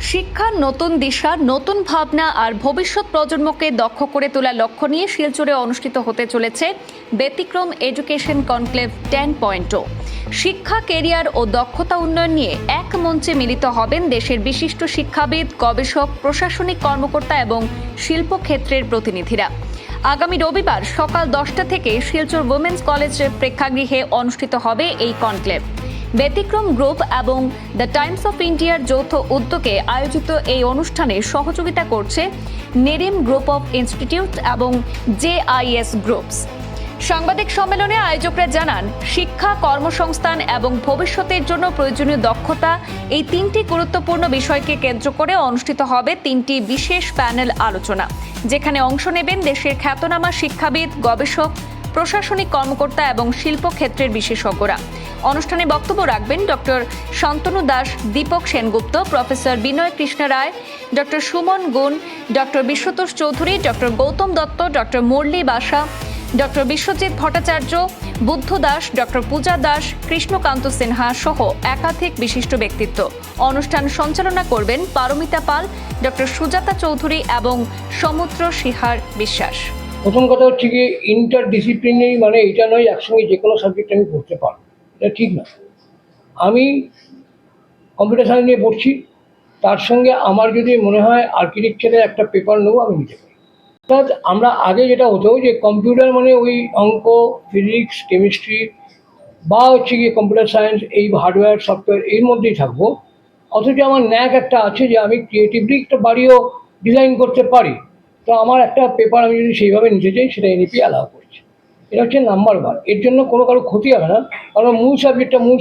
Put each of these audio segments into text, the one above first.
শিক্ষার নতুন দিশা, নতুন ভাবনা আর ভবিষ্যৎ প্রজন্মকে দক্ষ করে তোলার লক্ষ্য নিয়ে শিলচরে অনুষ্ঠিত হতে চলেছে ব্যতিক্রম এডুকেশন কনক্লেভ 10.0। শিক্ষা, কেরিয়ার ও দক্ষতা উন্নয়ন নিয়ে এক মঞ্চে মিলিত হবেন দেশের বিশিষ্ট শিক্ষাবিদ, গবেষক, প্রশাসনিক কর্মকর্তা এবং শিল্পক্ষেত্রের প্রতিনিধিরা। আগামী রবিবার সকাল 10টা থেকে শিলচর উইমেন্স কলেজের প্রেক্ষাগৃহে অনুষ্ঠিত হবে এই কনক্লেভ। ব্যতিক্রম গ্রুপ এবং দ্য টাইমস অফ ইন্ডিয়ার যৌথ উদ্যোগে আয়োজিত এই অনুষ্ঠানে সহযোগিতা করছে নেরিম গ্রুপ অফ ইনস্টিটিউট এবং JIS গ্রুপস। সাংবাদিক সম্মেলনে আয়োজকরা জানান, শিক্ষা, কর্মসংস্থান এবং ভবিষ্যতের জন্য প্রয়োজনীয় দক্ষতা, এই তিনটি গুরুত্বপূর্ণ বিষয়কে কেন্দ্র করে অনুষ্ঠিত হবে তিনটি বিশেষ প্যানেল আলোচনা, যেখানে অংশ নেবেন দেশের খ্যাতনামা শিক্ষাবিদ, গবেষক, প্রশাসনিক কর্মকর্তা এবং শিল্পক্ষেত্রের বিশেষজ্ঞরা। অনুষ্ঠানে বক্তব্য রাখবেন doctor Shantanu Das, Dipak Sengupta, professor Binoy Krishna Roy, doctor Suman Gun, doctor Biswatosh Chowdhury, doctor Gautam Dutta, doctor Murali Basa, doctor Biswajit Bhattacharya, Buddha Das, doctor Puja Das, Krishnakanta Sinha সহ একাধিক বিশিষ্ট ব্যক্তিত্ব। অনুষ্ঠান সঞ্চালনা করবেন পারমিতা পাল, ডক্টর সুজাতা চৌধুরী এবং সমুদ্র সিহার বিশ্বাস। প্রথম কথা হচ্ছে কি, ইন্টার ডিসিপ্লিনারি মানে এটা নয় একসঙ্গে যে কোনো সাবজেক্ট আমি পড়তে পারবো, এটা ঠিক না। আমি কম্পিউটার সায়েন্স নিয়ে পড়ছি, তার সঙ্গে আমার যদি মনে হয় আর্কিটেকচারের একটা পেপার নেবো, আমি নিতে পারি। অর্থাৎ আমরা আগে যেটা হতো যে কম্পিউটার মানে ওই অঙ্ক, ফিজিক্স, কেমিস্ট্রি বা হচ্ছে গিয়ে কম্পিউটার সায়েন্স, এই হার্ডওয়্যার সফটওয়্যার এর মধ্যেই থাকবো। অথচ আমার ন্যাক একটা আছে যে আমি ক্রিয়েটিভলি একটা বাড়িও ডিজাইন করতে পারি। তো আমার একটা পেপার আমি যদি সেইভাবে নিতে চাই, সেটা NEP অ্যালাউ করছে। এটা হচ্ছে নাম্বার ওয়ান। এর জন্য কোনো কারো ক্ষতি হবে না, কারণ মূল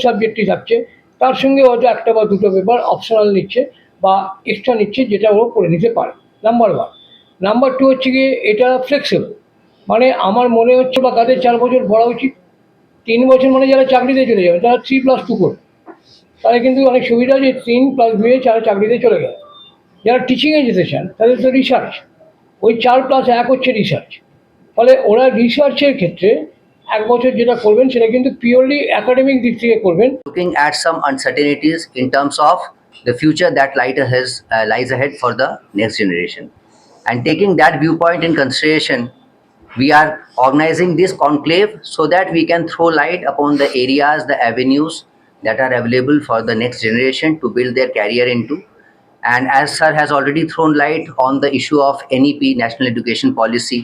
সাবজেক্টই থাকছে, তার সঙ্গে হয়তো একটা বা দুটো পেপার অপশনাল নিচ্ছে বা এক্সট্রা নিচ্ছে, যেটা ও করে নিতে পারে। Number one. নাম্বার টু হচ্ছে গিয়ে এটা ফ্লেক্সিবল, মানে আমার মনে হচ্ছে বা তাদের 4 বছর পড়া উচিত। 3 বছর মানে যারা চাকরিতে চলে যাবে তারা 3+2 করে, তাহলে কিন্তু অনেক সুবিধা যে 3+2 যারা চাকরিতে চলে গেলে। যারা টিচিংয়ে যেতে চান তাদের তো রিসার্চ, ওই 4+1 হচ্ছে রিসার্চ। ফলে ওরা রিসার্চের ক্ষেত্রে 1 বছর যেটা করবেন সেটা কিন্তু পিওরলি একাডেমিক দিক থেকে করবেন। Looking at some uncertainties in terms of the future that lies ahead for the next generation, and taking that viewpoint in consideration, we are organizing this conclave so that we can throw light upon the areas, the avenues that are available for the next generation to build their career into. And as sir has already thrown light on the issue of NEP, National Education Policy,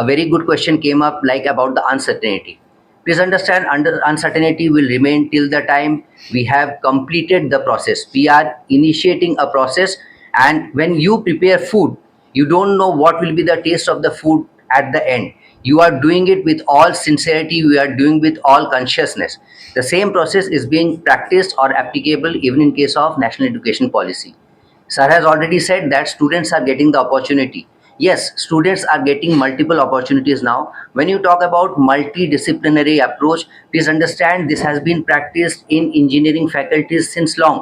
a very good question came up like about the uncertainty. Please understand, uncertainty will remain till the time we have completed the process. We are initiating a process, and when you prepare food, you don't know what will be the taste of the food at the end. You are doing it with all sincerity, you are doing with all consciousness. The same process is being practiced or applicable even in case of National Education Policy. Sir has already said that students are getting the opportunity. Yes, students are getting multiple opportunities now. When you talk about multidisciplinary approach, please understand this has been practiced in engineering faculties since long.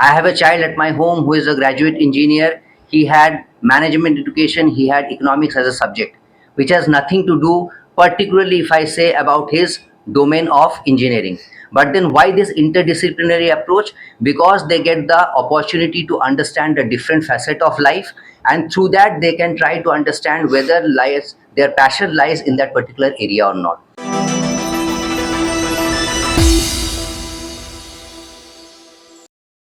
I have a child at my home who is a graduate engineer. He had management education, he had economics as a subject, which has nothing to do, particularly if I say about his domain of engineering. But then why this interdisciplinary approach? Because they get the opportunity to understand the different facet of life, and through that they can try to understand whether their passion lies in that particular area or not.